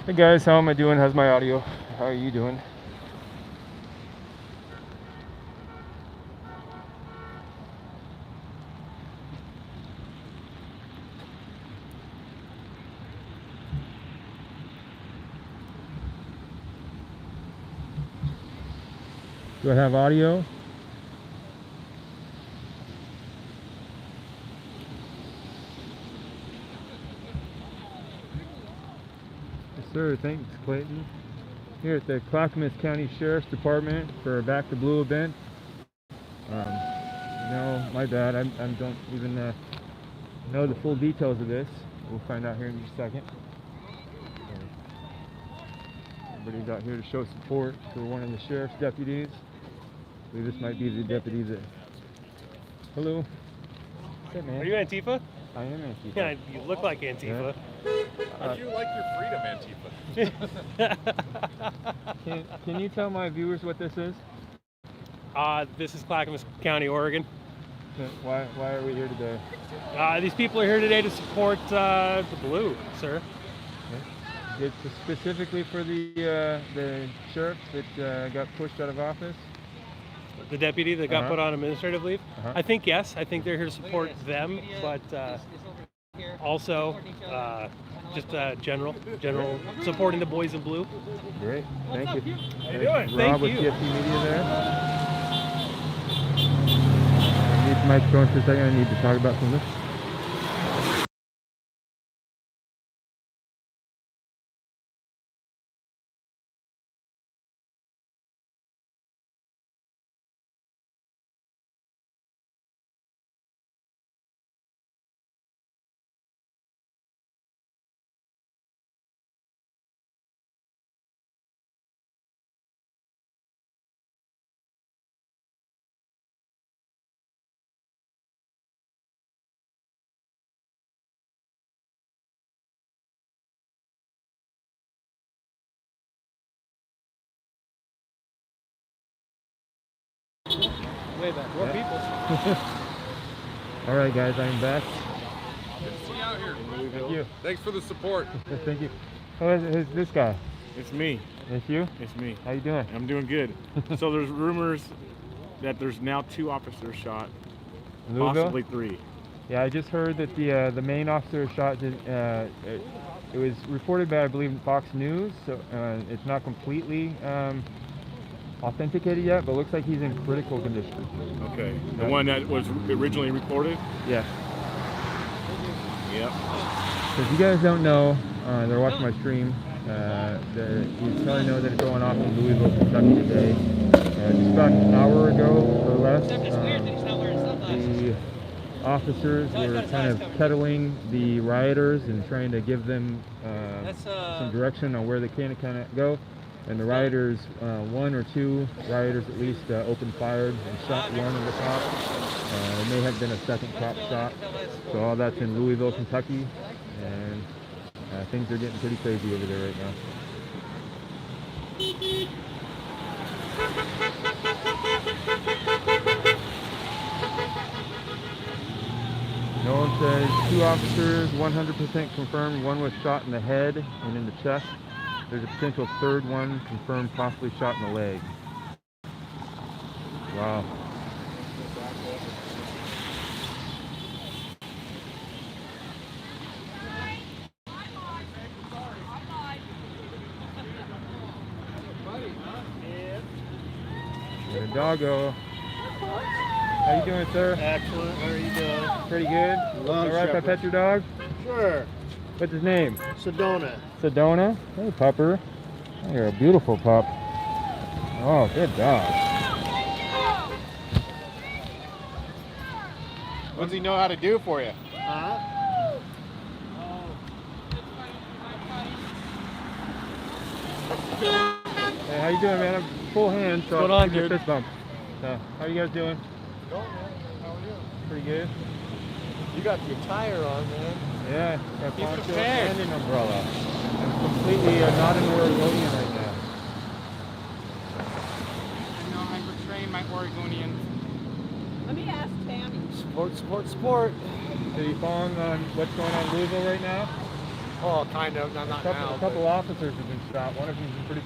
Hey guys, how am I doing? How's my audio? How are you doing? Do I have audio? Yes, sir. Thanks, Clayton. Here at the Clackamas County Sheriff's Department for a Back to Blue event. No, my bad. I don't even know the full details of this. We'll find out here in just a second. Everybody's out here to show support for one of the sheriff's deputies. I believe this might be the deputy that... Hello. What's up, man? Are you Antifa? I am Antifa. Yeah, you look like Antifa. How do you like your freedom, Antifa? Can you tell my viewers what this is? This is Clackamas County, Oregon. Why are we here today? These people are here today to support the blue, sir. Okay. It's specifically for the sheriff that got pushed out of office? The deputy that got put on administrative leave? I think yes. I think they're here to support them, but also just general supporting the boys in blue. Great, thank you. How you doing? Rob with GFT Media there. I need the microphone for a second. I need to talk about some of this. Way back. More people. All right, guys, I'm back. Good to see you out here. Thank you. Thanks for the support. Thank you. Who's this guy? It's me. It's you? It's me. How you doing? I'm doing good. So there's rumors that there's now 2 officers shot, Louisville? possibly 3. Yeah, I just heard that the main officer shot. It was reported by, I believe, Fox News. So it's not completely authenticated yet, but looks like he's in critical condition. Okay. The one that was originally reported? Yeah. Yep. So if you guys don't know, they're watching my stream. You probably know that it's going off in Louisville, Kentucky today. Just about an hour ago or less, the officers were kind of kettling the rioters and trying to give them some direction on where they can kind of go. And the rioters, 1 or 2 rioters at least, opened fire and shot one of the cops. There may have been a second cop shot. So all that's in Louisville, Kentucky, and things are getting pretty crazy over there right now. No one says 2 officers, 100% confirmed. 1 was shot in the head and in the chest. There's a potential 3rd one confirmed, possibly shot in the leg. Wow. And a doggo. How you doing, sir? Excellent. How are you doing? Pretty good. All right if I pet your dog? Sure. What's his name? Sedona. Sedona? Hey, pupper. Oh, you're a beautiful pup. Oh, good dog. What does he know how to do for you? Huh? Hey, how you doing, man? I'm full hand, so What's going I'll on, give you a dude? fist bump. How you guys doing? How are you? Pretty good. You got your tire on, man. Yeah, got Keep poncho prepared. and an umbrella. I'm completely not in Oregonian right now. No, I retrain my Oregonian. Let me ask Tammy. Sport, sport, sport. So you following on what's going on in Louisville right now? Oh, kind of. No, A not couple, now. a couple officers have been shot. One of them's in pretty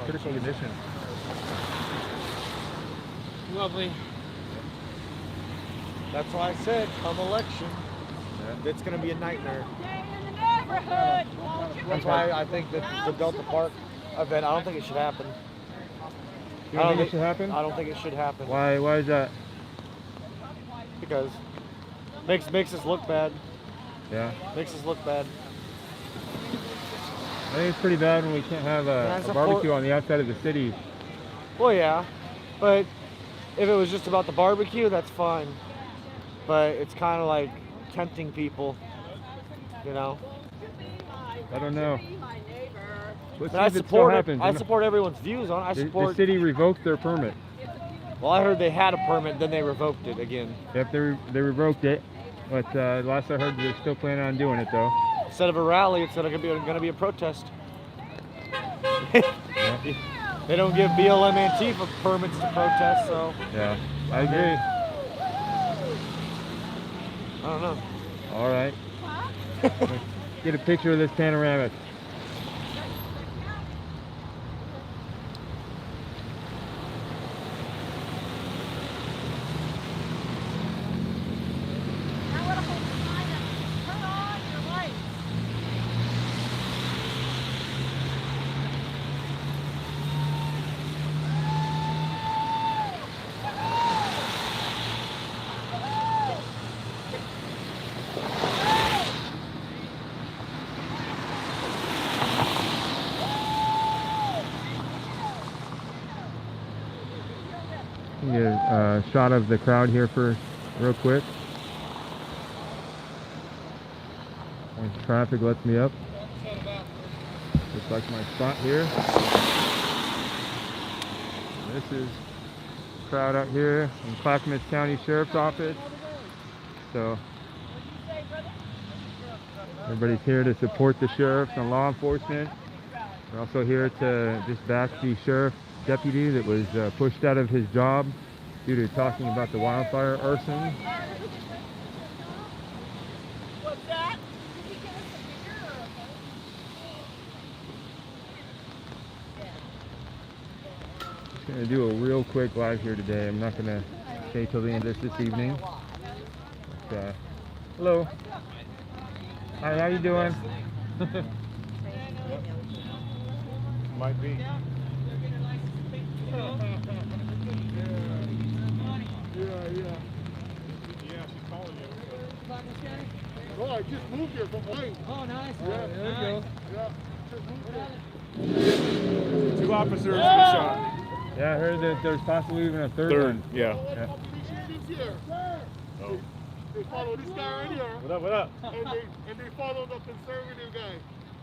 critical condition. Lovely. That's why I said, come election, Yeah. it's going to be a nightmare. Stay in the neighborhood. That's why I think that the Delta Park event, I don't think it should happen. You don't think it should happen? I don't think it should happen. Why is that? Because makes us look bad. Yeah. Makes us look bad. I think it's pretty bad when we can't have a barbecue on the outside of the city. Well, yeah, but if it was just about the barbecue, that's fine. But it's kind of like tempting people, you know. I don't know. Let's see I if it still support it. happens. I support everyone's views on it. I The support. city revoked their permit. Well, I heard they had a permit, then they revoked it again. Yep, they revoked it. But last I heard, they're still planning on doing it though. Instead of a rally, it's going to be a protest. Yeah. They don't give BLM Antifa permits to protest, so Yeah, I agree. I don't know. All right. Let's get a picture of this panoramic. Now what a whole sign up. Turn on your lights. Get a shot of the crowd here for real quick. Once traffic lets me up. Looks like my spot here. This is the crowd out here in Clackamas County Sheriff's Office. So everybody's here to support the sheriffs and law enforcement. We're also here to just back the sheriff deputy that was pushed out of his job due to talking about the wildfire arson. What's that? Just gonna do a real quick live here today. I'm not gonna stay till the end of this evening. But, hello. Hi, how you doing? Might be. Yeah, she's calling you. Oh, I just moved here from Hawaii. Oh, nice. Yeah, there you go. Yeah, just moved here. 2 officers been shot. Yeah, I heard that there's possibly even a third one. Yeah. Yeah. They follow this guy right here. What up? What up? And they follow the conservative guy.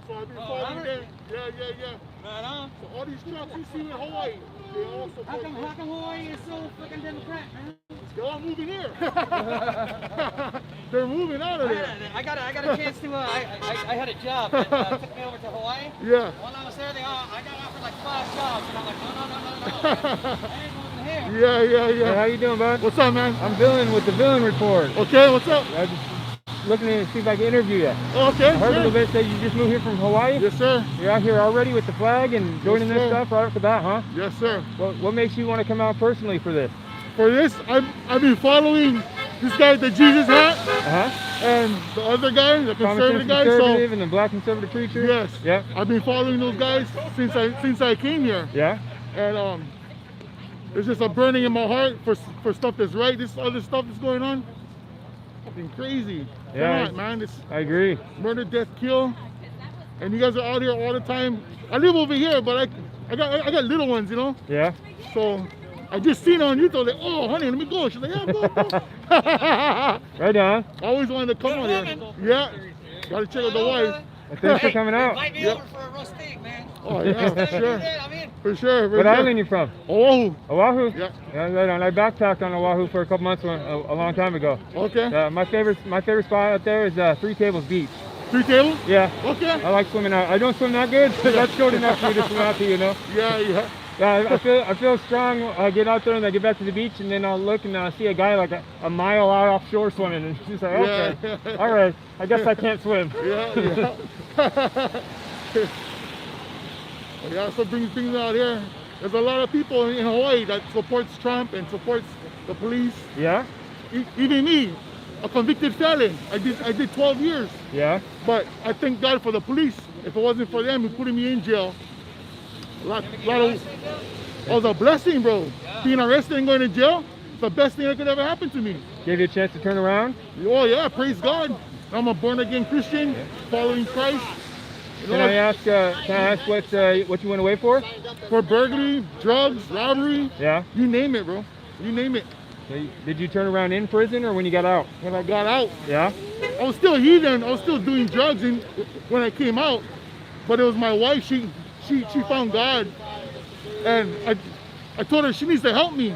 So I've been Oh, following Robert? them. Yeah. Right on. So all these trucks you see in Hawaii, they all support How come them. Hawaii is so freaking Democrat, man? They're all moving here. They're moving out of there. I got a chance to. I had a job that took me over to Hawaii. Yeah. While I was there, I got offered like 5 jobs, and I'm like, no. I ain't moving here. Hey, how Yeah. you doing, bud? What's up, man? I'm Villain with the Villain Report. Okay, what's up? I was just looking to see if I can interview you. Okay, I heard a little sure. bit that you just moved here from Hawaii. Yes, sir. You're out here already with the flag and joining Yes, this sir. stuff right off the bat, huh? Yes, sir. What makes you want to come out personally for this? For this, I've been following this guy with the Jesus hat Uh-huh. and the other guy, the Common conservative sense guy. conservative and the black conservative preacher? Yes. Yeah. I've been following those guys since I came here. Yeah? And there's just a burning in my heart for stuff that's right. This other stuff that's going on, fucking crazy. Yeah, Come on, man. It's I agree. murder, death, kill. And you guys are out here all the time. I live over here, but I got little ones, you know. Yeah? So I just seen her on YouTube. Like, oh, honey, let me go. She's like, yeah, go. Right on. I always wanted to come out here. Yeah. Gotta check out the wife. Well, thanks for coming out. Invite me over for a roast steak, man. Oh yeah, for sure. I'm in. For sure. What island you from? Oh. Oahu? Yeah. Yeah, right on. I backpacked on Oahu for a couple months a long time ago. Okay. My favorite spot out there is Three Tables Beach. 3 tables? Yeah. Okay. I like swimming out. I don't swim that good, but that's good enough for you to swim out to, you know? Yeah. Yeah, I feel strong. I get out there and I get back to the beach, and then I'll look and I'll see a guy like a mile out offshore swimming, and she's like, okay, Yeah. all right, I guess I can't swim. Yeah. Yeah, that's what brings things out here. There's a lot of people in Hawaii that supports Trump and supports the police. Yeah, Even me, a convicted felon. I did 12 years. yeah. But I thank God for the police. If it wasn't for them, putting me in jail. It was a blessing, bro. Being arrested and going to jail, it's the best thing that could ever happen to me. Gave you a chance to turn around. Oh yeah, praise God. I'm a born again Christian, following Christ. You Can I ask what you went away for? For burglary, drugs, robbery, Yeah. you name it, bro. You name it. Did you turn around in prison or when you got out? When I got out, Yeah. I was still heathen. I was still doing drugs when I came out. But it was my wife. She found God, and I told her she needs to help me.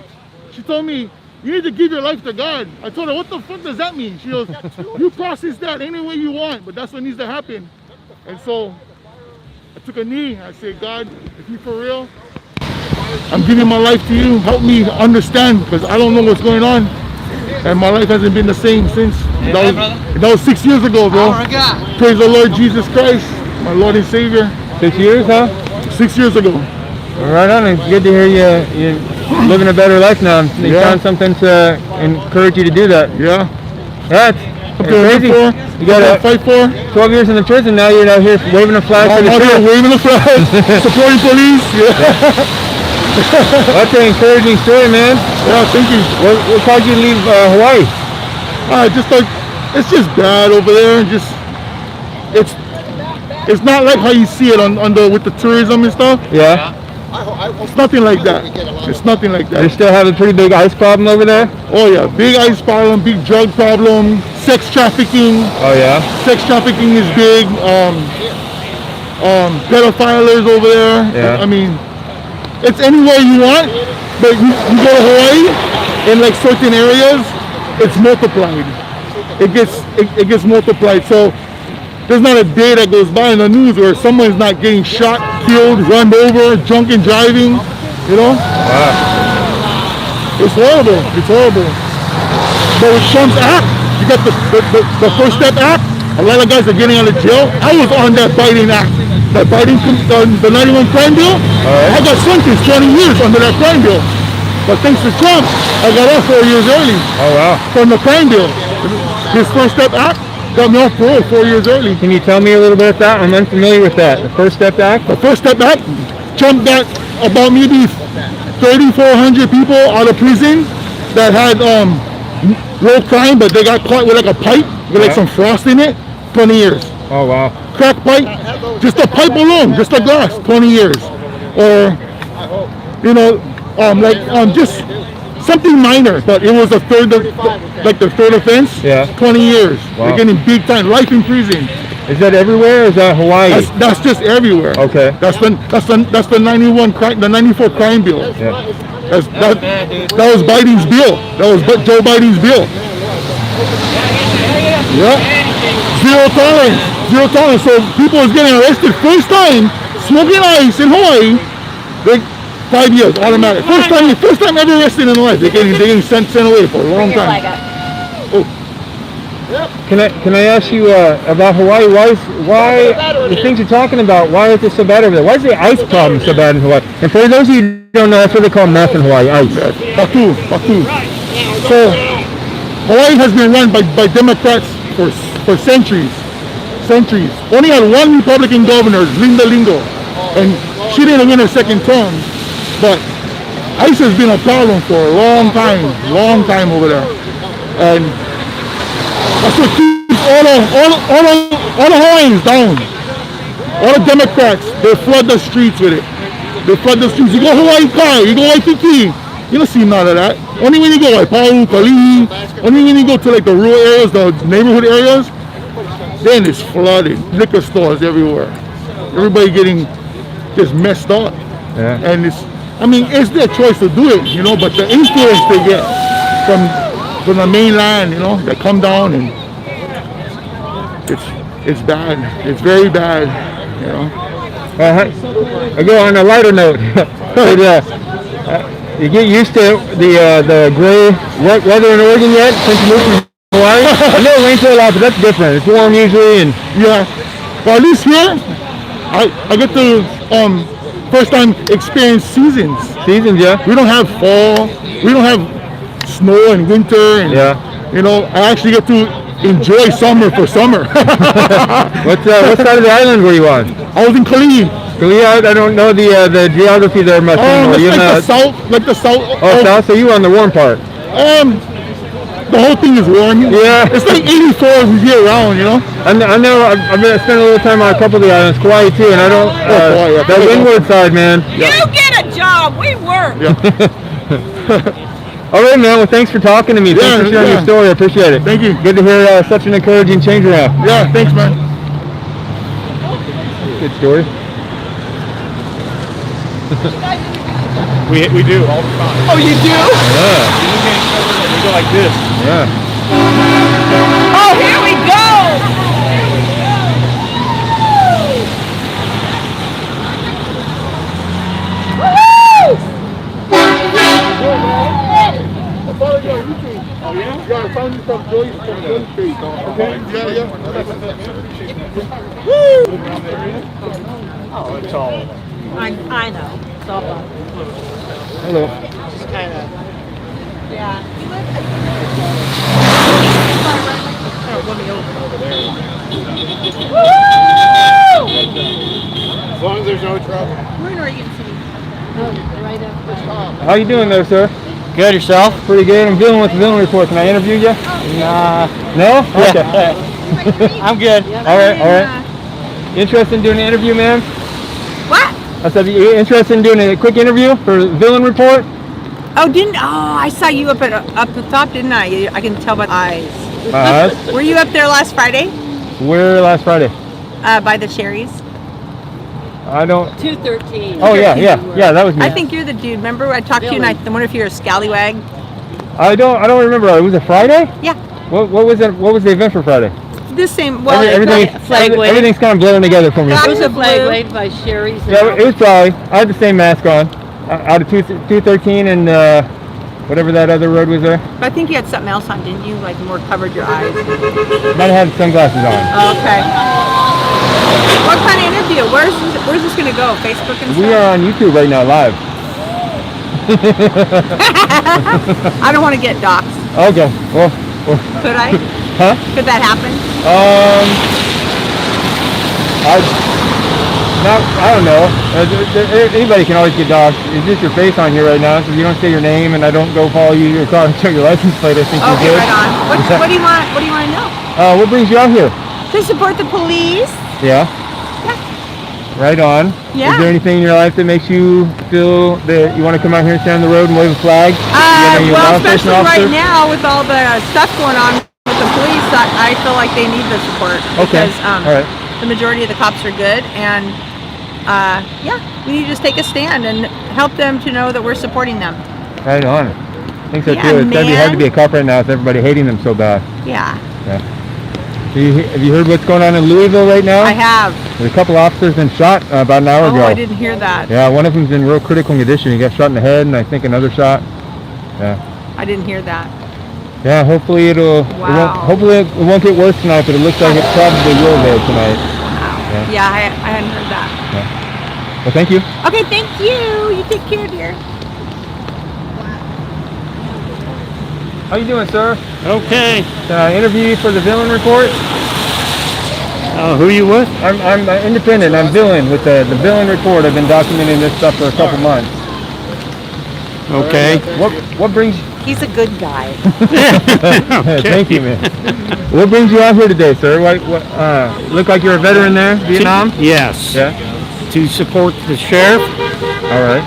She told me, you need to give your life to God. I told her, what the fuck does that mean? She goes, you process that any way you want, but that's what needs to happen. And so I took a knee. I said, God, if you're for real, I'm giving my life to you. Help me understand, because I don't know what's going on. And my life hasn't been the same since. That was 6 years ago, bro. Praise the Lord Jesus Christ, my Lord and Savior. 6 years, huh? 6 years ago. Right on. It's good to hear you're living a better life now. You Yeah. found something to encourage you to do that. Yeah. That's Something to live crazy. for. You got something to a fight for. 12 years in the prison. Now you're out here waving a flag for I'm the out here church. waving the flag, supporting police. Yeah. That's an encouraging story, man. Yeah, thank you. What caused you to leave Hawaii? Just like, it's just bad over there, and just it's not like how you see it on the with the tourism and stuff. Yeah. It's nothing like that. It's nothing like They that. still have a pretty big ice problem over there? Oh yeah, big ice problem, big drug problem, sex trafficking. Oh, yeah? Sex trafficking is big. Pedophilers over there. Yeah. I mean, it's anywhere you want, but you go to Hawaii, in like certain areas, it's multiplied. It gets multiplied. So there's not a day that goes by in the news where someone's not getting shot, killed, run over, drunken driving. You know? Wow. It's horrible. It's horrible. But with Trump's act, you got the First Step Act. A lot of guys are getting out of jail. I was on that Biden act. That Biden, the 91 crime bill. Right. I got sentenced 20 years under that crime bill. But thanks to Trump, I got off 4 years early Oh, wow. from the crime bill. His First Step Act got me off parole 4 years early. Can you tell me a little bit of that? I'm unfamiliar with that. The First Step Act? The First Step Act, Trump got about maybe 3,400 people out of prison that had low crime, but they got caught with like a pipe with like some frost in it. 20 years. Oh, wow. Crack pipe, just a pipe alone, just a glass, 20 years. Or, you know, just something minor, but it was a third, like the third offense. Yeah. 20 years. Wow. They're getting big time, life in prison. Is that everywhere or is that Hawaii? That's just everywhere. Okay. That's the 91 crime, the 94 crime bill. Yeah. That was Biden's bill. That was Joe Biden's bill. Yeah. Zero tolerance. Zero tolerance. So people was getting arrested first time smoking ice in Hawaii. They 5 years automatic. First time ever arrested in life. They're getting sent away for a long time. Can I ask you about Hawaii? Why the things you're talking about? Why is it so bad over there? Why is the ice problem so bad in Hawaii? And for those of you who don't know, that's what they call meth in Hawaii, ice. Patu. So Hawaii has been run by Democrats for centuries. Only had one Republican governor, Linda Lingo, and she didn't win her second term. But ice has been a problem for a long time over there, and that's what keeps all the Hawaiians down. All the Democrats, they flood the streets with it. They flood the streets. You go Hawaii Kai, you go Waikiki, you don't see none of that. Only when you go Waipau, Kalihi, only when you go to like the rural areas, the neighborhood areas, then it's flooded. Liquor stores everywhere. Everybody getting just messed up. Yeah. And it's their choice to do it, you know, but the influence they get from the mainland, you know, that come down, and it's bad. It's very bad, you know. I go on a lighter note. But, you get used to the gray wet weather in Oregon yet since you moved from Hawaii? I know it rains a lot, but that's different. It's warm usually, and Yeah. Well, at least here, I get to first time experience seasons. seasons, yeah. We don't have fall. We don't have snow and winter. And, Yeah. You know, I actually get to enjoy summer for summer. What side of the island were you on? I was in Kali. Korea? I don't know the geography there much. Are It's you in like the south, Oh, south. So you were on the warm part. The whole thing is warm. Yeah. It's like 84 year round, you know. I know. I've spent a little time on a couple of the islands, Kauai too, and I don't. Kauai, yeah. That windward side, man. You get a job. We work. All right, man. Well, thanks for talking to me. Thanks for sharing your story. I appreciate it. Thank you. Good to hear such an encouraging change around. Yeah, thanks, man. Good story. We do all the time. Oh, you do? Yeah. We go like this. Yeah. Oh, here we go. Oh, yeah? Yeah, I found you from Joyce Street. Okay? Yeah. Oh, it's all. I know. It's all fun. Hello. Just kind of. Yeah. As long as there's no trouble. We're in Oregon City. Right up. How you doing there, sir? Good yourself? Pretty good. I'm dealing with the Villain Report. Can I interview you? Nah. No? Okay. I'm good. All right. Interested in doing an interview, man? What? I said, you interested in doing a quick interview for Villain Report? Oh, I saw you up the top, didn't I? I can tell by the eyes. Were you up there last Friday? Where last Friday? By the Sherry's? I don't. 213. Oh yeah, that was me. I think you're the dude. Remember I talked to you and I wonder if you're a scallywag. I don't remember. Was it Friday? Yeah. What was it? What was the event for Friday? This same. Well, Everything's kind of blurring together for me. It was a flag waved by Sherry's. Yeah, it was Friday. I had the same mask on. Out of 213 and whatever that other road was there. But I think you had something else on, didn't you? Like more covered your eyes. Might have had sunglasses on. Okay. What kind of interview? Where's this gonna go? Facebook and stuff? We are on YouTube right now, live. I don't want to get doxxed. Okay. Well. Could I? Huh? Could that happen? I don't know. Anybody can always get doxxed. It's just your face on here right now, so if you don't say your name and I don't go follow you your car and show your license plate, I think you're Okay, good. right on. What do you want? What do you want to know? What brings you out here? To support the police. Yeah. Right on. Yeah. Is there anything in your life that makes you feel that you want to come out here and stand on the road and wave a flag? Well, especially right now with all the stuff going on with the police, I feel like they need the support. Okay. Because all right. the majority of the cops are good, and we need to just take a stand and help them to know that we're supporting them. Right on. I think so Yeah, too. It's gotta be hard to man. be a cop right now with everybody hating them so bad. Yeah. Yeah. Have you heard what's going on in Louisville right now? I have. There's a couple officers been shot about an hour ago. Oh, I didn't hear that. Yeah, one of them's in real critical condition. He got shot in the head, and I think another shot. Yeah. I didn't hear that. Yeah. Hopefully it Wow. won't get worse tonight, but it looks like it probably will there tonight. Wow. Yeah, I hadn't heard that. Yeah. Well, thank you. Okay, thank you. You take care, dear. How you doing, sir? Okay. Can I interview you for the Villain Report? Who you with? I'm independent. I'm Villain with the Villain Report. I've been documenting this stuff for a couple months. Okay. What brings? He's a good guy. Thank you, man. What brings you out here today, sir? Look like you're a veteran there, Vietnam? Yes. Yeah. To support the sheriff. All right.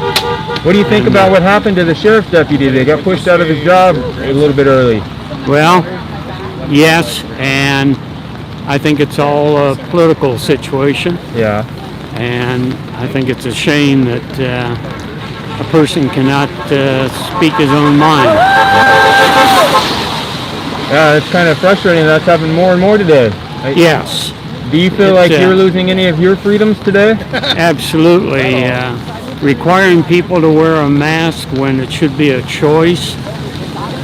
What do you think about what happened to the sheriff's deputy? They got pushed out of his job a little bit early. Well, yes, and I think it's all a political situation, Yeah. and I think it's a shame that a person cannot speak his own mind. Yeah, it's kind of frustrating. That's happening more and more today. Yes. Do you feel like It's, you're losing any of your freedoms today? Absolutely. requiring people to wear a mask when it should be a choice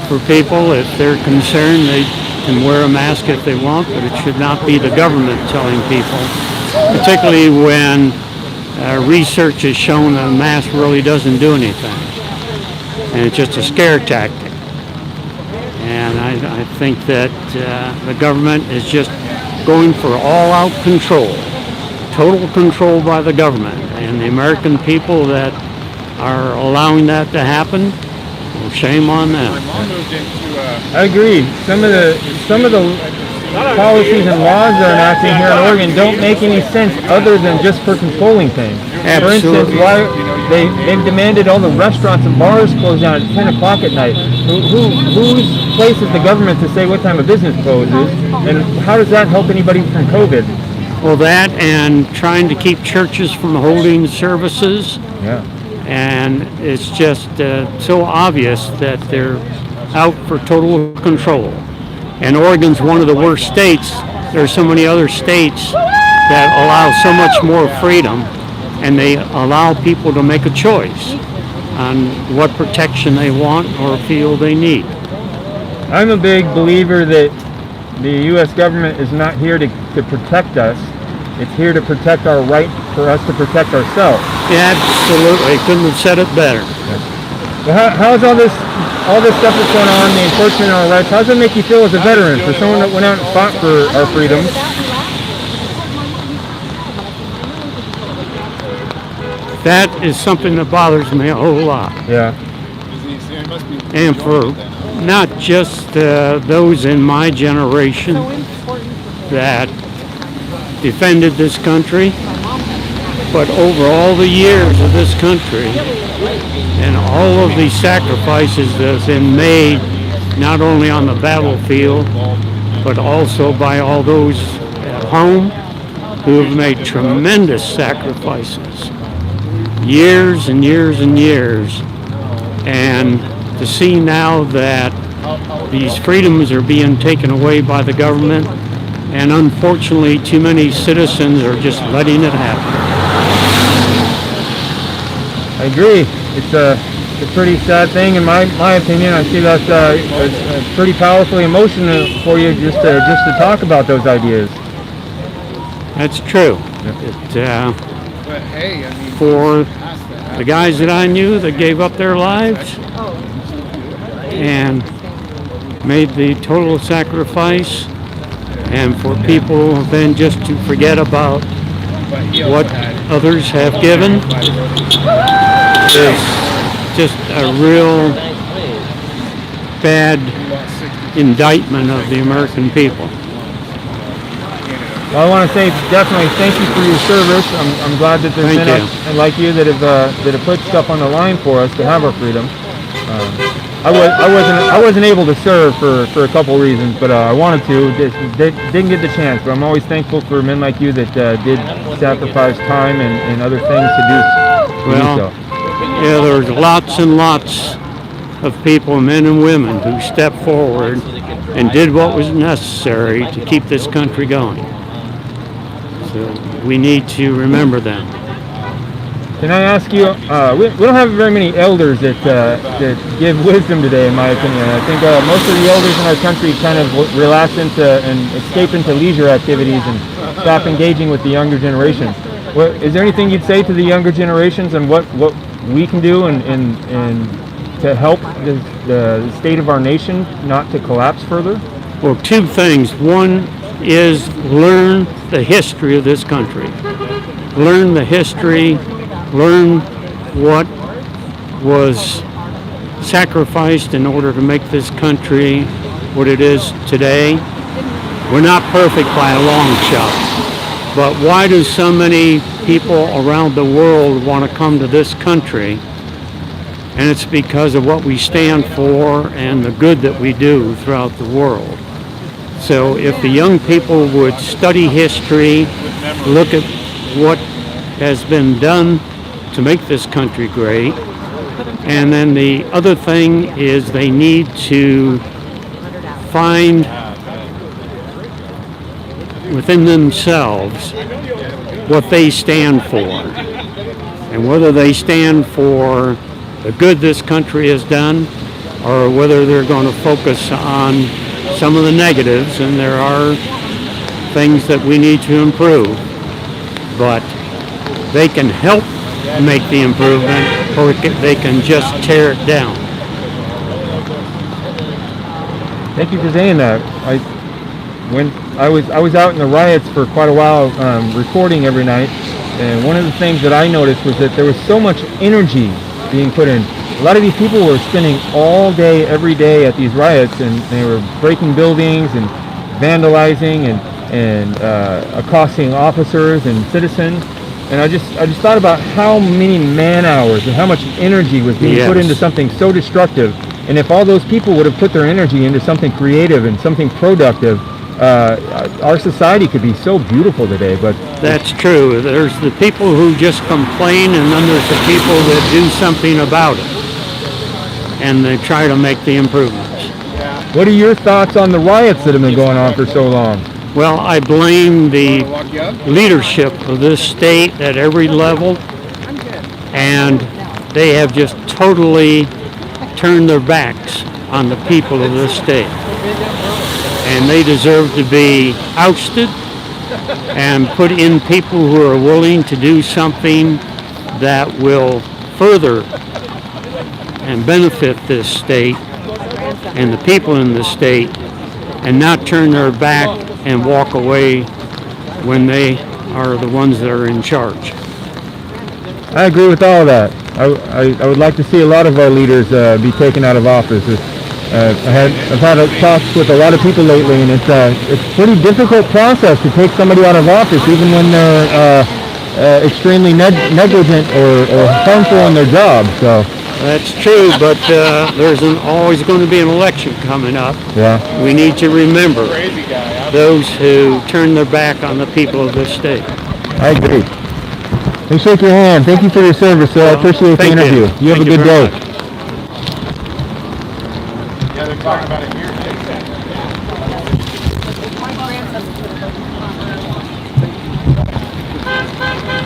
for people. If they're concerned, they can wear a mask if they want, but it should not be the government telling people, particularly when research has shown that a mask really doesn't do anything. And it's just a scare tactic. And I think that the government is just going for all-out control, total control by the government. And the American people that are allowing that to happen, well, shame on them. I agree. Some of the policies and laws they're enacting here in Oregon don't make any sense other than just for controlling things. Absolutely. For instance, they've demanded all the restaurants and bars close down at 10 o'clock at night. Whose place is the government to say what time a business closes? And how does that help anybody from COVID? Well, that and trying to keep churches from holding services. Yeah. And it's just so obvious that they're out for total control. And Oregon's one of the worst states. There are so many other states that allow so much more freedom, and they allow people to make a choice on what protection they want or feel they need. I'm a big believer that the U.S. government is not here to protect us. It's here to protect our right for us to protect ourselves. Yeah, absolutely. Couldn't have said it better. Well, how's all this stuff that's going on, the enforcement of our rights, how does it make you feel as a veteran, for someone that went out and fought for our freedoms? That is something that bothers me a whole lot. Yeah. And for not just those in my generation that defended this country, but over all the years of this country and all of these sacrifices that have been made, not only on the battlefield, but also by all those at home who have made tremendous sacrifices, years and years and years. And to see now that these freedoms are being taken away by the government, and unfortunately too many citizens are just letting it happen. I agree. It's a pretty sad thing in my opinion. I see that's pretty powerfully emotional for you just to talk about those ideas. That's true. For the guys that I knew that gave up their lives and made the total sacrifice, and for people then just to forget about what others have given, is just a real bad indictment of the American people. Well, I want to say definitely thank you for your service. I'm glad that there's men like you that have put stuff on the line for us to have our freedom. I wasn't able to serve for a couple reasons, but I wanted to. Didn't get the chance. But I'm always thankful for men like you that did sacrifice time and other things to do so. Yeah, there's lots and lots of people, men and women, who stepped forward and did what was necessary to keep this country going. So we need to remember them. Can I ask you, we don't have very many elders that give wisdom today, in my opinion. I think most of the elders in our country kind of relax into and escape into leisure activities and stop engaging with the younger generations. Is there anything you'd say to the younger generations on what we can do and to help the state of our nation not to collapse further? Well, two things. One is learn the history of this country. Learn the history. Learn what was sacrificed in order to make this country what it is today. We're not perfect by a long shot, but why do so many people around the world want to come to this country? And it's because of what we stand for and the good that we do throughout the world. So if the young people would study history, look at what has been done to make this country great. And then the other thing is they need to find within themselves what they stand for. And whether they stand for the good this country has done, or whether they're going to focus on some of the negatives, and there are things that we need to improve, but they can help make the improvement, or they can just tear it down. Thank you for saying that. When I was out in the riots for quite a while, reporting every night, and one of the things that I noticed was that there was so much energy being put in. A lot of these people were spending all day, every day at these riots, and they were breaking buildings and vandalizing and accosting officers and citizens. And I just thought about how many man hours and how much energy was being put into something so destructive. And if all those people would have put their energy into something creative and something productive, our society could be so beautiful today. But that's true. There's the people who just complain, and then there's the people that do something about it, and they try to make the improvements. What are your thoughts on the riots that have been going on for so long? Well, I blame the leadership of this state at every level, and they have just totally turned their backs on the people of this state. And they deserve to be ousted and put in people who are willing to do something that will further and benefit this state and the people in the state, and not turn their back and walk away when they are the ones that are in charge. I agree with all of that. I would like to see a lot of our leaders be taken out of office. I've had talks with a lot of people lately, and it's a pretty difficult process to take somebody out of office, even when they're extremely negligent or harmful in their job. So that's true, but there's always going to be an election coming up. Yeah. We need to remember those who turn their back on the people of this state. I agree. Let me shake your hand. Thank you for your service, sir. I appreciate the interview. You have a good day. Yeah, they're talking about it here.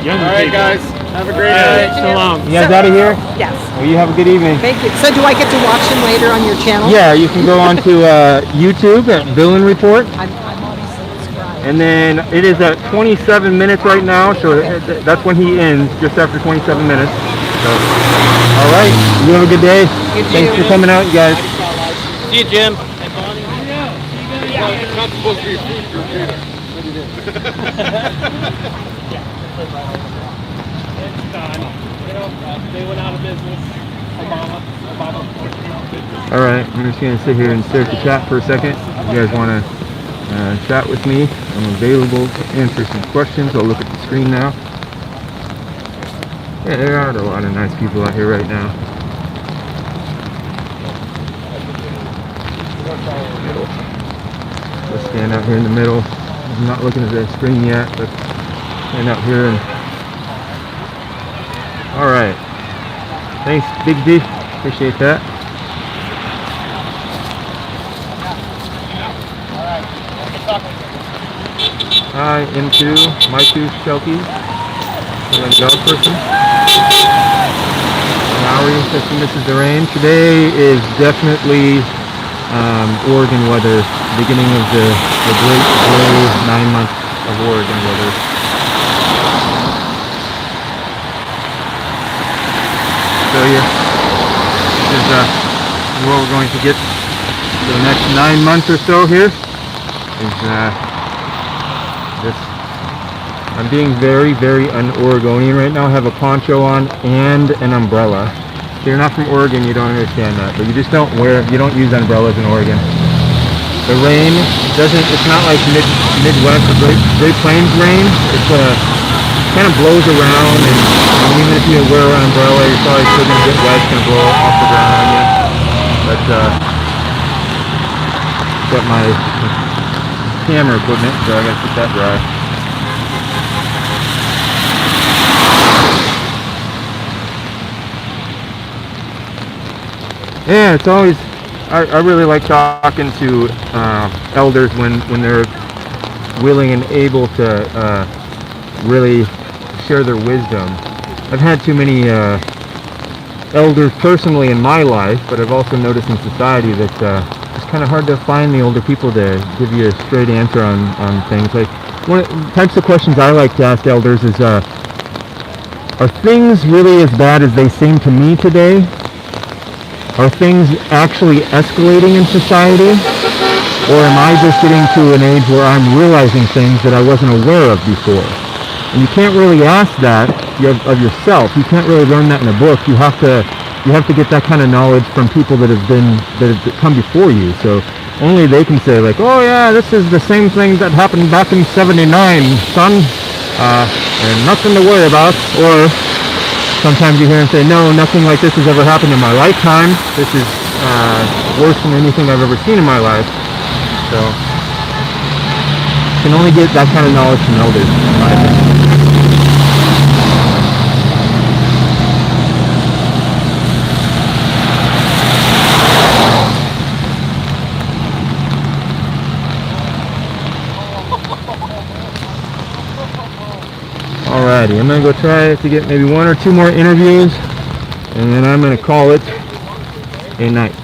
All right, guys. Have a great night. So long. You guys out of here? Yes. Well, you have a good evening. Thank you. So do I get to watch him later on your channel? Yeah, you can go on to YouTube at VillainReport. I'm obviously subscribed. And then it is at 27 minutes right now, so that's when he ends, just after 27 minutes. So, all right, you have a good day. Thanks for coming out, you guys. See you, Jim. It's not supposed to be a food group either. It's done. They went out of business. Obama. All right, I'm just going to sit here and stare at the chat for a second. If you guys want to chat with me, I'm available to answer some questions. I'll look at the screen now. Yeah, there are a lot of nice people out here right now. Let's stand out here in the middle. I'm not looking at the screen yet, but stand out here and... All right. Thanks, Big D. Appreciate that. Hi, M2, My2, Shelky. I'm a dog person. Lowry, Mrs. Durain. Today is definitely Oregon weather. Beginning of the great gray 9 months of Oregon weather. So yeah, this is what we're going to get for the next 9 months or so here. I'm being very, very un-Oregonian right now. I have a poncho on and an umbrella. If you're not from Oregon, you don't understand that, but you just don't use umbrellas in Oregon. The rain it's not like Midwest or Great Plains rain. It's kind of blows around, and even if you wear an umbrella, you're probably still going to get wet. It's going to blow off the ground on you. But got my camera equipment, so I got to keep that dry. Yeah, it's always, I really like talking to elders when they're willing and able to really share their wisdom. I've had too many elders personally in my life, but I've also noticed in society that it's kind of hard to find the older people to give you a straight answer on things. Like, one of the types of questions I like to ask elders is, are things really as bad as they seem to me today? Are things actually escalating in society? Or am I just getting to an age where I'm realizing things that I wasn't aware of before? And you can't really ask that of yourself. You can't really learn that in a book. You have to get that kind of knowledge from people that have come before you. So only they can say, like, oh yeah, this is the same thing that happened back in '79, son, and nothing to worry about. Or sometimes you hear them say, no, nothing like this has ever happened in my lifetime. This is worse than anything I've ever seen in my life. So you can only get that kind of knowledge from elders, in my opinion. Alrighty, I'm going to go try to get maybe 1 or 2 more interviews, and then I'm going to call it a night.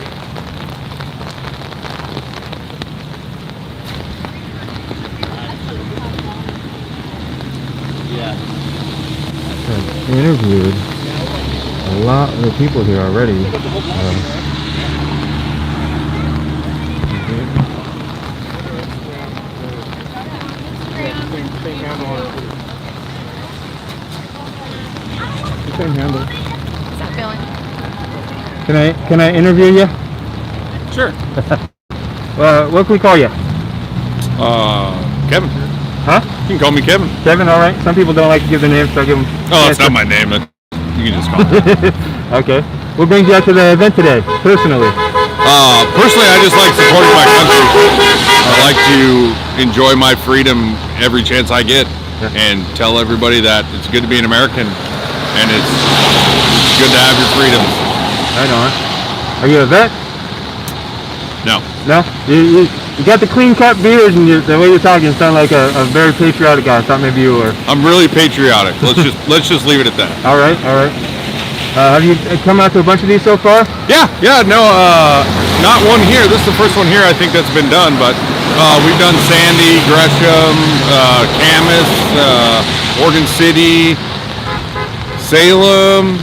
I've interviewed a lot of the people here already. Same handle. How's that feeling? Can I interview you? Sure. What can we call you? Kevin. Huh? You can call me Kevin. Kevin, all right. Some people don't like to give their names, so I give them. Oh, it's not my name. You can just call me. Okay. What brings you out to the event today, personally? Personally, I just like supporting my country. I like to enjoy my freedom every chance I get, and tell everybody that it's good to be an American, and it's good to have your freedoms. Right on. Are you a vet? No. No? You got the clean cut beard, and the way you're talking sound like a very patriotic guy. I thought maybe you were. I'm really patriotic. Let's just leave it at that. All right. Have you come out to a bunch of these so far? Yeah. No, not one here. This is the first one here I think that's been done, but we've done Sandy, Gresham, Camas, Oregon City, Salem.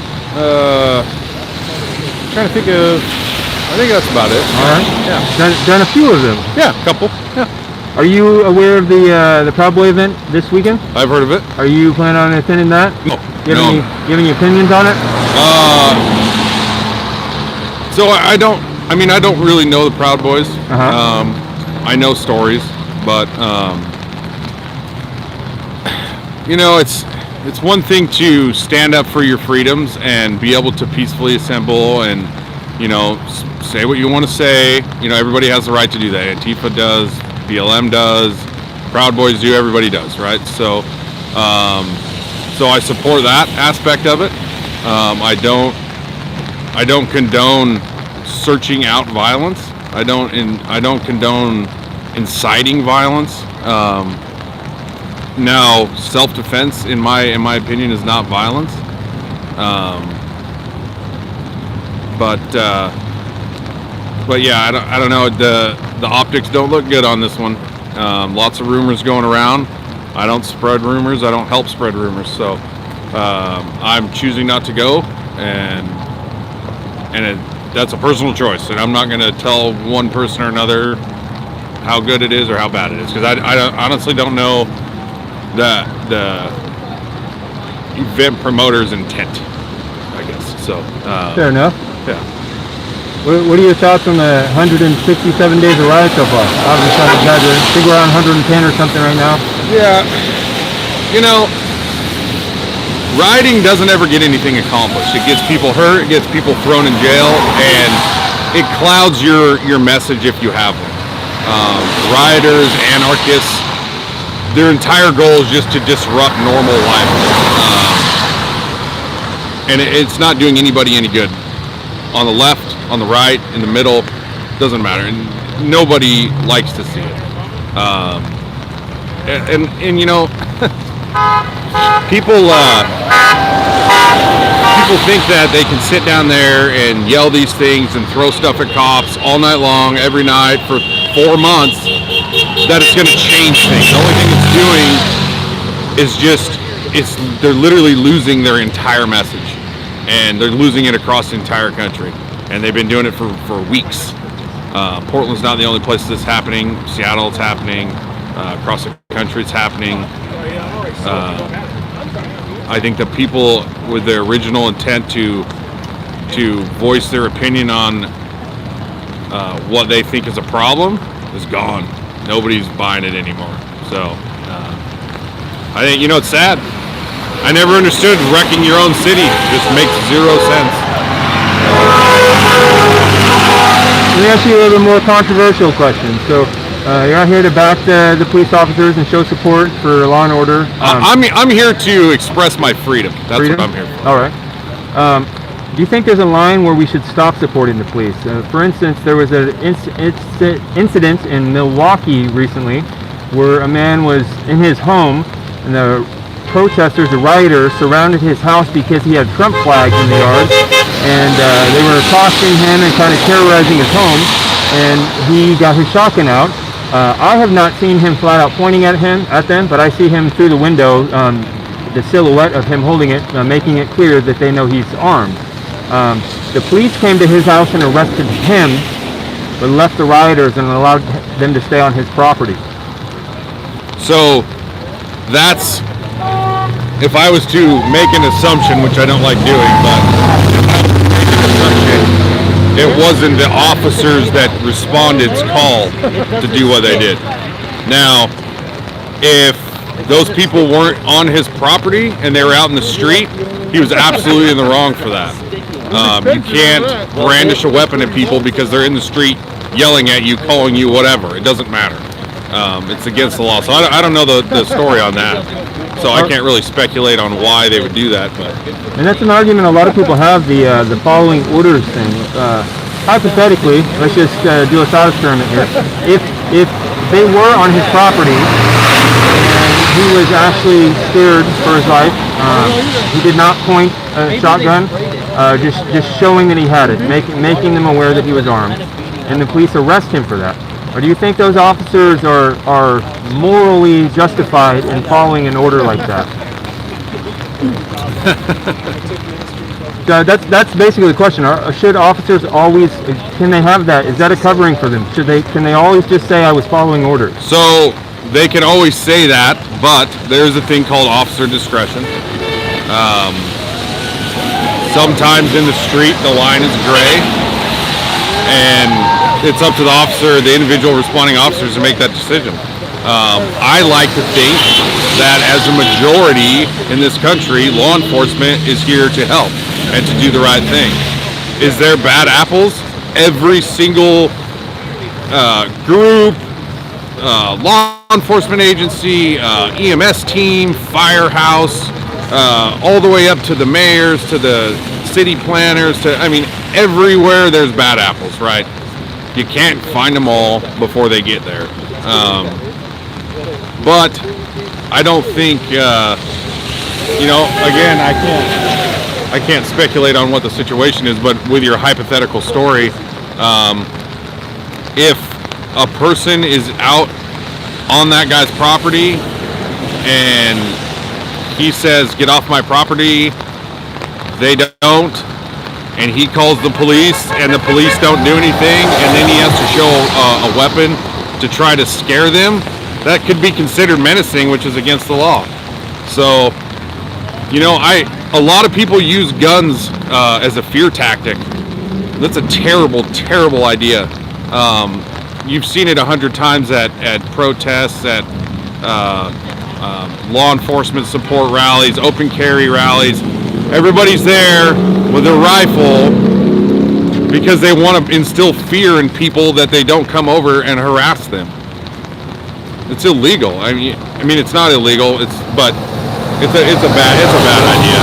Trying to think of. I think that's about it. All right. Yeah. Done a few of them. Yeah, a couple. Yeah. Are you aware of the Proud Boy event this weekend? I've heard of it. Are you planning on attending that? No. You have any opinions on it? So I don't really know the Proud Boys. Uh-huh. I know stories, but it's one thing to stand up for your freedoms and be able to peacefully assemble and say what you want to say. Everybody has the right to do that. Antifa does, BLM does, Proud Boys do, everybody does, right? So I support that aspect of it. I don't condone searching out violence. I don't condone inciting violence. Now, self-defense, in my opinion, is not violence. But yeah, I don't know. The optics don't look good on this one. Lots of rumors going around. I don't spread rumors. I don't help spread rumors. So I'm choosing not to go, and that's a personal choice. And I'm not going to tell one person or another how good it is or how bad it is, because I honestly don't know the event promoter's intent, I guess. So fair enough. Yeah. What are your thoughts on the 167 days of riot so far? Obviously, I think we're around 110 or something right now. Yeah. Rioting doesn't ever get anything accomplished. It gets people hurt, it gets people thrown in jail, and it clouds your message if you have one. Rioters, anarchists, their entire goal is just to disrupt normal life. And it's not doing anybody any good. On the left, on the right, in the middle, doesn't matter. And nobody likes to see it. people think that they can sit down there and yell these things and throw stuff at cops all night long, every night for 4 months, that it's going to change things. The only thing it's doing is they're literally losing their entire message, and they're losing it across the entire country, and they've been doing it for weeks. Portland's not the only place that's happening. Seattle, it's happening. Across the country, it's happening. I think the people with their original intent to voice their opinion on what they think is a problem is gone. Nobody's buying it anymore. So I think, it's sad. I never understood wrecking your own city. It just makes 0 sense. Let me ask you a little bit more controversial question. So you're out here to back the police officers and show support for law and order. I'm here to express my freedom. That's what I'm here for. All right. Do you think there's a line where we should stop supporting the police? For instance, there was an incident in Milwaukee recently where a man was in his home and the protesters, the rioters, surrounded his house because he had Trump flags in the yard, and they were accosting him and kind of terrorizing his home, and he got his shotgun out. I have not seen him flat out pointing at them, but I see him through the window, the silhouette of him holding it, making it clear that they know he's armed. The police came to his house and arrested him, but left the rioters and allowed them to stay on his property. So that's, if I was to make an assumption, which I don't like doing, but it wasn't the officers that responded's call to do what they did. Now, if those people weren't on his property and they were out in the street, he was absolutely in the wrong for that. You can't brandish a weapon at people because they're in the street yelling at you, calling you whatever. It doesn't matter. It's against the law. So I don't know the story on that. So I can't really speculate on why they would do that. But. And that's an argument a lot of people have, the following orders thing. Hypothetically, let's just do a thought experiment here. If they were on his property and he was actually scared for his life, he did not point a shotgun, just showing that he had it, making them aware that he was armed, and the police arrest him for that. Or do you think those officers are morally justified in following an order like that? That's basically the question. Should officers always, can they have that? Is that a covering for them? Can they always just say, I was following orders? So they can always say that, but there's a thing called officer discretion. Sometimes in the street the line is gray, and it's up to the officer, the individual responding officers, to make that decision. I like to think that as a majority in this country, law enforcement is here to help and to do the right thing. Is there bad apples? Every single group, law enforcement agency, EMS team, firehouse, all the way up to the mayors, to the city planners, everywhere there's bad apples, right? You can't find them all before they get there. But I don't think, again, I can't speculate on what the situation is, but with your hypothetical story, if a person is out on that guy's property and he says, get off my property, they don't, and he calls the police and the police don't do anything, and then he has to show a weapon to try to scare them, that could be considered menacing, which is against the law. So, a lot of people use guns as a fear tactic. That's a terrible, terrible idea. You've seen it 100 times at protests, at law enforcement support rallies, open carry rallies. Everybody's there with a rifle because they want to instill fear in people that they don't come over and harass them. It's illegal. I mean, it's not illegal. It's a bad idea.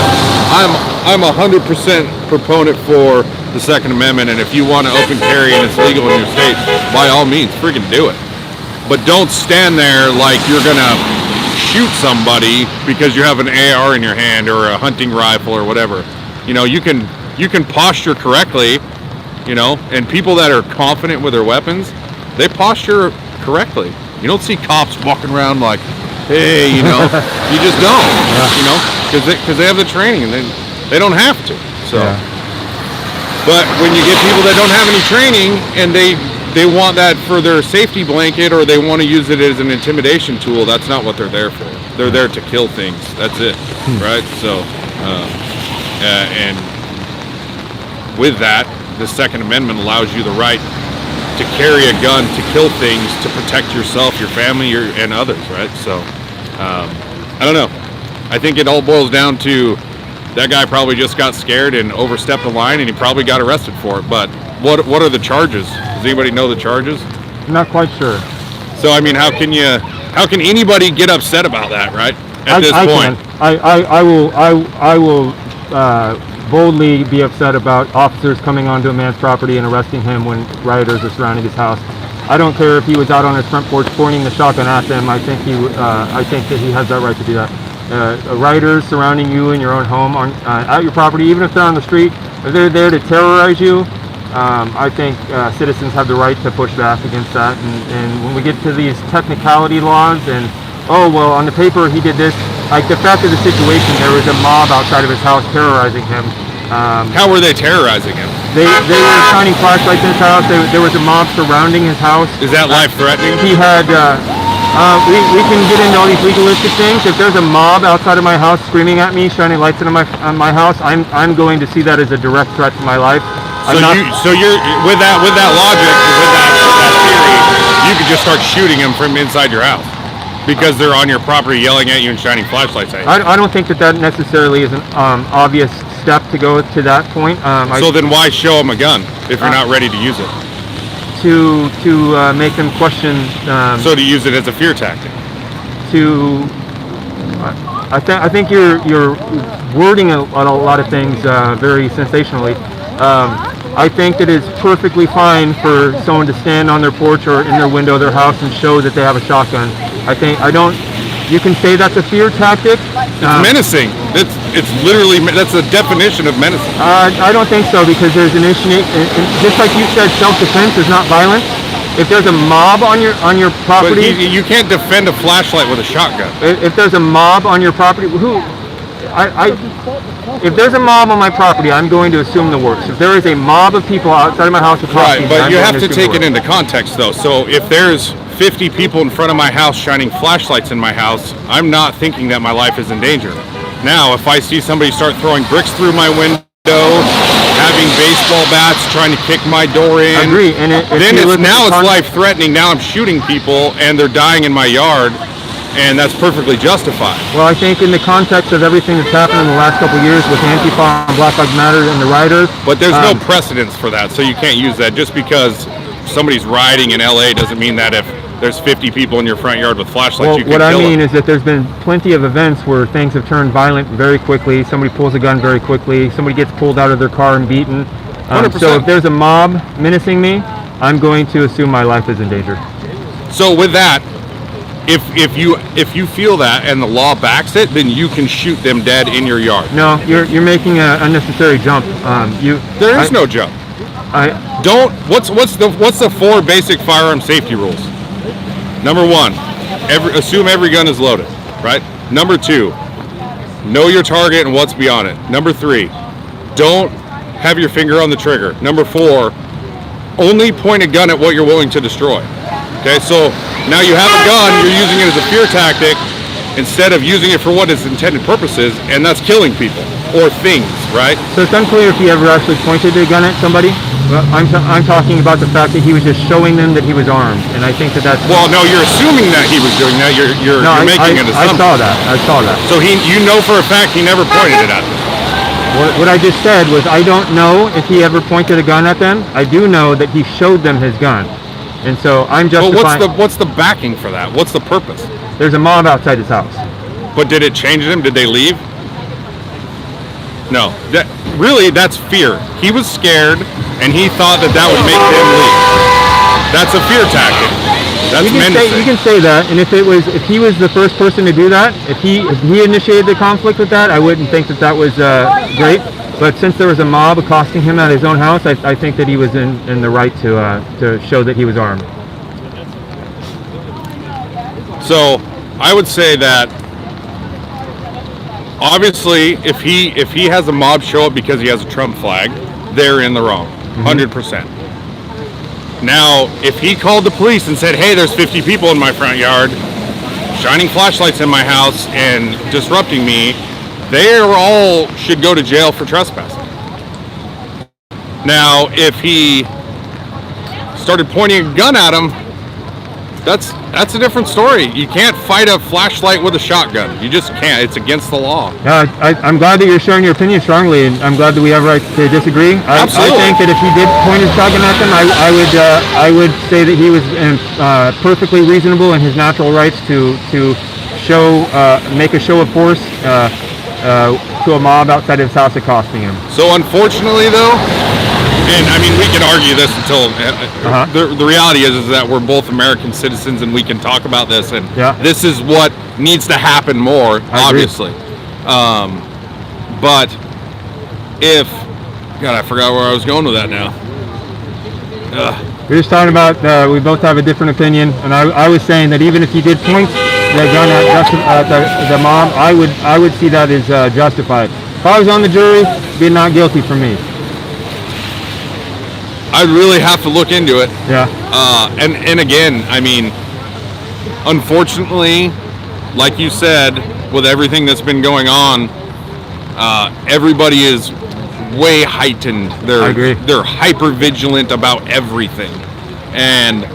I'm 100% proponent for the Second Amendment, and if you want to open carry and it's legal in your state, by all means, freaking do it. But don't stand there like you're gonna shoot somebody because you have an AR in your hand or a hunting rifle or whatever. You can posture correctly, and people that are confident with their weapons, they posture correctly. You don't see cops walking around like, hey, you just don't, because they have the training and they don't have to. So, but when you get people that don't have any training and they want that for their safety blanket or they want to use it as an intimidation tool, that's not what they're there for. They're there to kill things. That's it, right? So, and with that, the Second Amendment allows you the right to carry a gun to kill things to protect yourself, your family, and others, right? So, I don't know. I think it all boils down to that guy probably just got scared and overstepped the line, and he probably got arrested for it. But what are the charges? Does anybody know the charges? Not quite sure. So, I mean, how can anybody get upset about that, right? At this point, I will boldly be upset about officers coming onto a man's property and arresting him when rioters are surrounding his house. I don't care if he was out on his front porch pointing the shotgun at them. I think that he has that right to do that. Rioters surrounding you in your own home, at your property, even if they're on the street, if they're there to terrorize you, I think citizens have the right to push back against that. And when we get to these technicality laws and, oh, well, on the paper he did this, like the fact of the situation, there was a mob outside of his house terrorizing him. how were they terrorizing him? They were shining flashlights in his house. There was a mob surrounding his house. Is that life-threatening? He had, we can get into all these legalistic things. If there's a mob outside of my house screaming at me, shining lights into on my house, I'm going to see that as a direct threat to my life. So you're with that logic, with that theory, you could just start shooting them from inside your house because they're on your property yelling at you and shining flashlights at you. I don't think that necessarily is an obvious step to go to that point. So then why show them a gun if you're not ready to use it? To make them question. So to use it as a fear tactic. I think you're wording a lot of things very sensationally. I think that it's perfectly fine for someone to stand on their porch or in their window of their house and show that they have a shotgun. You can say that's a fear tactic. It's menacing. It's literally, that's the definition of menacing. I don't think so, because there's an issue, just like you said, self-defense is not violence. If there's a mob on your property, but you can't defend a flashlight with a shotgun. If there's a mob on your property, if there's a mob on my property, I'm going to assume the worst. If there is a mob of people outside of my house, right? But you have to take it into context, though. So if there's 50 people in front of my house shining flashlights in my house, I'm not thinking that my life is in danger. Now, if I see somebody start throwing bricks through my window, having baseball bats, trying to kick my door in, I agree. And it's life-threatening. Now I'm shooting people, and they're dying in my yard. And that's perfectly justified. Well, I think in the context of everything that's happened in the last couple of years with Antifa and Black Lives Matter and the rioters. But there's no precedence for that, so you can't use that. Just because somebody's rioting in LA doesn't mean that if there's 50 people in your front yard with flashlights, you can kill them. What I mean is that there's been plenty of events where things have turned violent very quickly. Somebody pulls a gun very quickly. Somebody gets pulled out of their car and beaten. 100%. So if there's a mob menacing me, I'm going to assume my life is in danger. So with that, if you feel that and the law backs it, then you can shoot them dead in your yard. No, you're making an unnecessary jump. There is no jump. What's the 4 basic firearm safety rules? Number 1, assume every gun is loaded, right? Number 2, know your target and what's beyond it. Number 3, don't have your finger on the trigger. Number 4, only point a gun at what you're willing to destroy. Okay, so now you have a gun, you're using it as a fear tactic instead of using it for what its intended purpose is, and that's killing people or things, right? So it's unclear if he ever actually pointed a gun at somebody. Well, I'm talking about the fact that he was just showing them that he was armed, and I think that's. Well, no, you're assuming that he was doing that. You're making an assumption. I saw that. So you know for a fact he never pointed it at them. What I just said was I don't know if he ever pointed a gun at them. I do know that he showed them his gun. And so I'm justifying. Well, what's the backing for that? What's the purpose? There's a mob outside his house. But did it change them? Did they leave? No. That's fear. He was scared, and he thought that would make them leave. That's a fear tactic. That's menacing. You can say that, and if he was the first person to do that, if he initiated the conflict with that, I wouldn't think that was great. But since there was a mob accosting him at his own house, I think that he was in the right to show that he was armed. So I would say that obviously if he has a mob show up because he has a Trump flag, they're in the wrong, 100%. Now, if he called the police and said, hey, there's 50 people in my front yard, shining flashlights in my house and disrupting me, they all should go to jail for trespassing. Now, if he started pointing a gun at him, that's a different story. You can't fight a flashlight with a shotgun. You just can't. It's against the law. I'm glad that you're sharing your opinion strongly, and I'm glad that we have a right to disagree. Absolutely. I think that if he did point his shotgun at them, I would say that he was perfectly reasonable in his natural rights to make a show of force to a mob outside of his house accosting him. So unfortunately, though, and I mean, we can argue this until the reality is that we're both American citizens and we can talk about this, and this is what needs to happen more, obviously. But if, God, I forgot where I was going with that now. We're just talking about we both have a different opinion, and I was saying that even if he did point the gun at the mob, I would see that as justified. If I was on the jury, it'd be not guilty for me. I'd really have to look into it. Yeah. And again, I mean, unfortunately, like you said, with everything that's been going on, everybody is way heightened. I agree. They're hyper vigilant about everything, and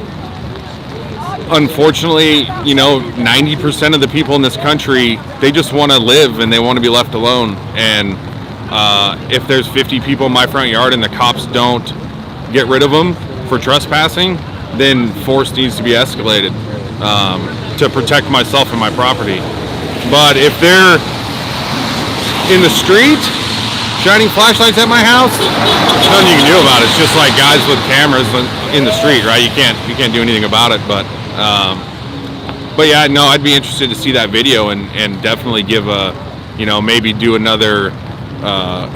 unfortunately, 90% of the people in this country, they just want to live and they want to be left alone. And if there's 50 people in my front yard and the cops don't get rid of them for trespassing, then force needs to be escalated to protect myself and my property. But if they're in the street shining flashlights at my house, there's nothing you can do about it. It's just like guys with cameras in the street, right? You can't do anything about it. But yeah, no, I'd be interested to see that video and definitely give maybe do another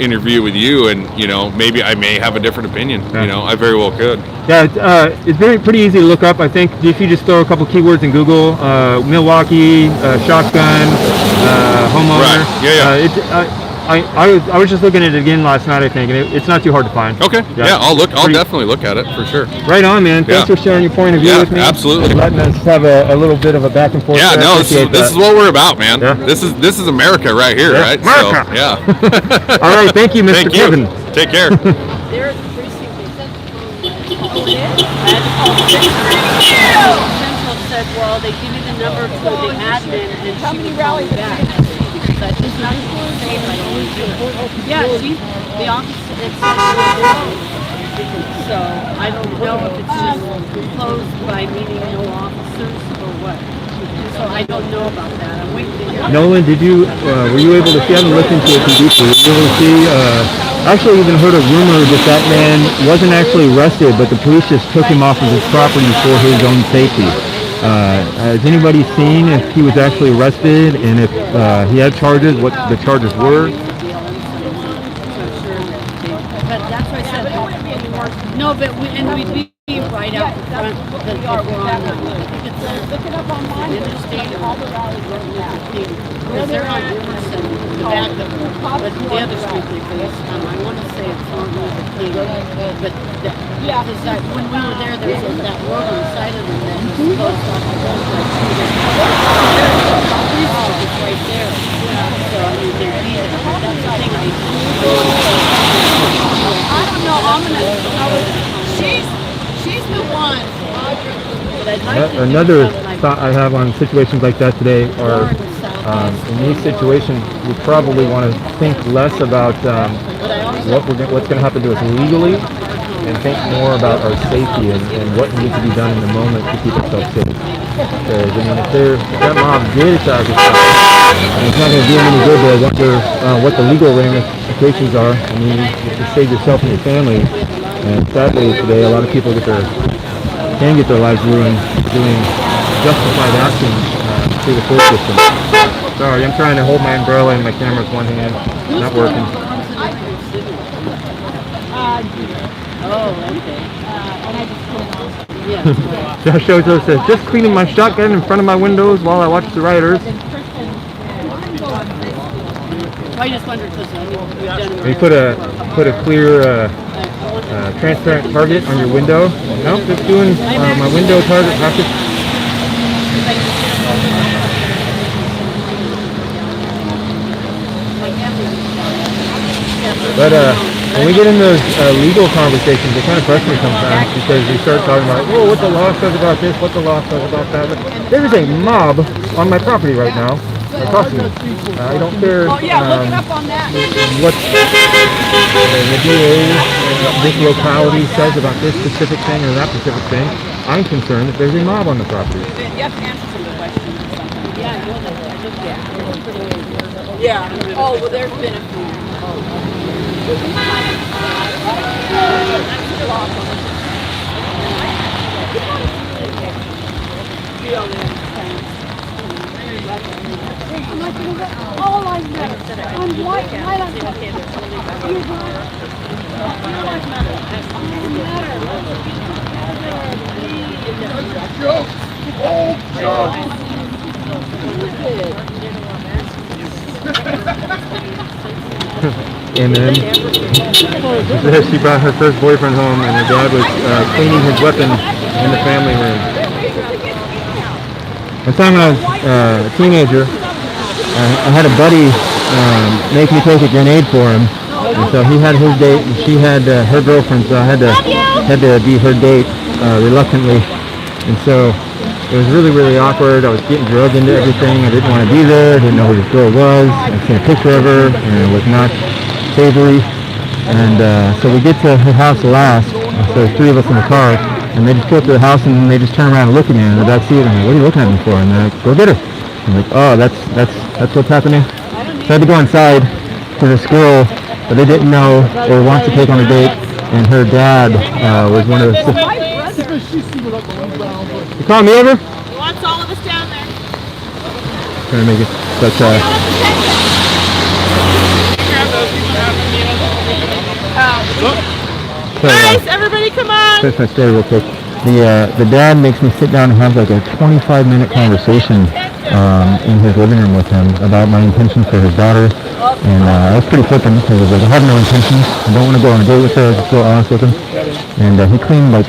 interview with you, and maybe I may have a different opinion. I very well could. Yeah, it's pretty easy to look up. I think if you just throw a couple keywords in Google, Milwaukee shotgun homeowner. Right. Yeah. I was just looking at it again last night, I think, and it's not too hard to find. Okay. Yeah, I'll definitely look at it for sure. Right on, man. Thanks for sharing your point of view with me. Absolutely. Letting us have a little bit of a back and forth. Yeah, no, this is what we're about, man. Yeah. This is America right here, right? America. So, yeah. All right, thank you, Mr. Kevin. Take care. There's a precinct Central said, well, they give you the number for the admin and then she can call you back. But it's not safe, I always do it. Yeah, see, the office, it's so I don't know if it's just closed by meeting no officers or what. So I don't know about that. I'm waiting to hear. Nolan, were you able to see? I haven't looked into it too deeply. Were you able to see? Actually, even heard a rumor that man wasn't actually arrested, but the police just took him off of his property for his own safety. Has anybody seen if he was actually arrested and if he had charges, what the charges were? But that's why I said no, but we'd be right out in front because we're on look it up online. Interstate or all the rallies because they're on Emerson, the back of but the other street they face. I want to say it's on the King, but because when we were there was that road on the side of them that was closed off the road. It's right there. So I mean they're here. That's the thing I don't know. I'm gonna. She's the one. Another thought I have on situations like that today are in these situations we probably want to think less about what's going to happen to us legally and think more about our safety and what needs to be done in the moment to keep ourselves safe. Because if that mob did attack us, it's not going to do them any good to wonder what the legal ramifications are. I mean, you can save yourself and your family. And sadly, today a lot of people can get their lives ruined doing justified action through the court system. Sorry, I'm trying to hold my umbrella and my camera with one hand. Not working. Josh Ozo says, just cleaning my shotgun in front of my windows while I watch the riders. I just wondered because we've done it. You put a clear transparent target on your window. Nope, just doing my window target practice. But when we get in those legal conversations, they kind of frustrate sometimes because we start talking about, oh, what the law says about this, what the law says about that. But there is a mob on my property right now. Talking. I don't care what the DA in this locality says about this specific thing or that specific thing. I'm concerned that there's a mob on the property. You have to answer some of the questions. Yeah. Oh, well, there's been a few. I'm like, you know what? All lives matter. I'm white. My life matters. You're black. Your life matters. And then she brought her first boyfriend home, and her dad was cleaning his weapon in the family room. One time when I was a teenager, I had a buddy make me take a grenade for him, and so he had his date, and she had her girlfriend, so I had to be her date reluctantly, and so it was really, really awkward. I was getting drugged into everything. I didn't want to be there. I didn't know who this girl was. I'd seen a picture of her, and it was not savory. And so we get to her house last. So there's three of us in the car, and they just go up to the house, and they just turn around and look at me in the back seat. And I'm like, what are you looking at me for? And they're like, go get her. I'm like, oh, that's what's happening. So I had to go inside to this girl, but they didn't know or want to take on a date. And her dad was one of the. You calling me over? He wants all of us down there. Trying to make it, but Guys, everybody come on! Finish my story real quick. The dad makes me sit down and have like a 25-minute conversation in his living room with him about my intentions for his daughter, and I was pretty flippant because I was like, I have no intentions. I don't want to go on a date with her. I was just so honest with him, and he cleaned like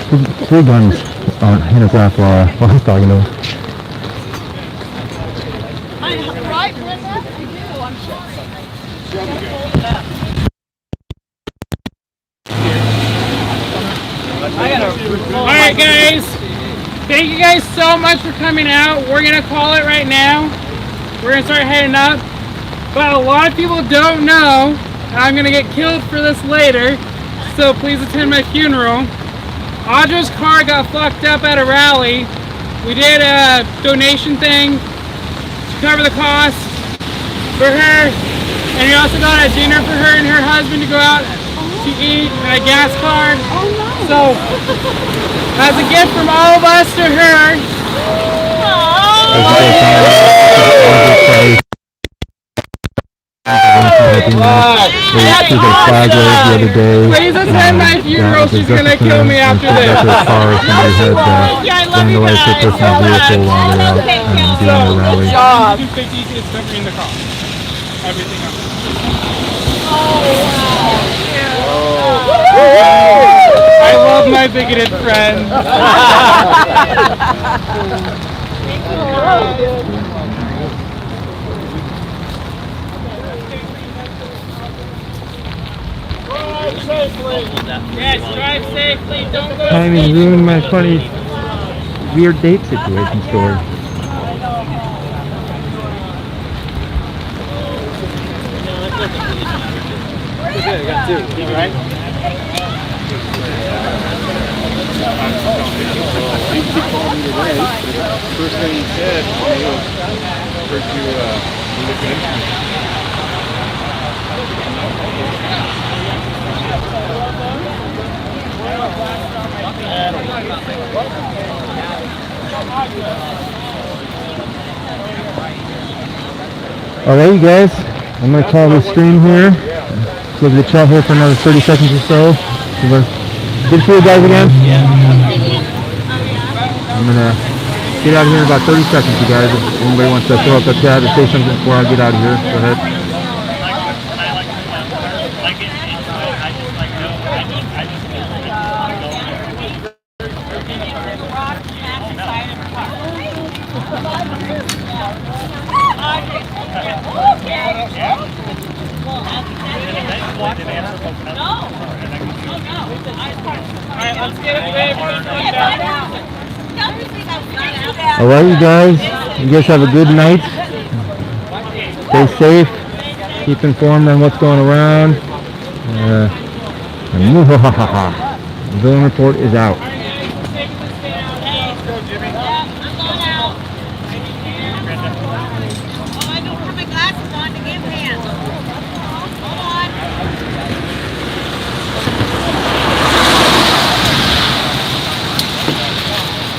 three guns in his lap while I was talking to him. Right, Brenda? I do, I'm sure. Alright guys, thank you guys so much for coming out. We're going to call it right now. We're going to start heading up. But a lot of people don't know I'm going to get killed for this later, so please attend my funeral. Audra's car got fucked up at a rally. We did a donation thing to cover the cost for her, and we also got a dinner for her and her husband to go out to eat and a gas card. So, as a gift from all of us to her. Please attend my funeral. She's gonna kill me after this. Yeah, I love you guys. Good job. You think you can cover in the car. Everything else. I love my bigoted friend. Yes, drive safely. Don't go. Timing ruined my funny, weird date situation story. I got two. Right? He called me today. First thing he said to me was, heard you looking into me. Alright, you guys, I'm going to call this stream here. So we'll chat here for another 30 seconds or so. Good to see you guys again. I'm going to get out of here in about 30 seconds, you guys. If anybody wants to fill up the chat or say something before I get out of here, go ahead. Alright, you guys have a good night. Stay safe. Keep informed on what's going around. Villain Report is out. Oh, I don't have my glasses on to give hands.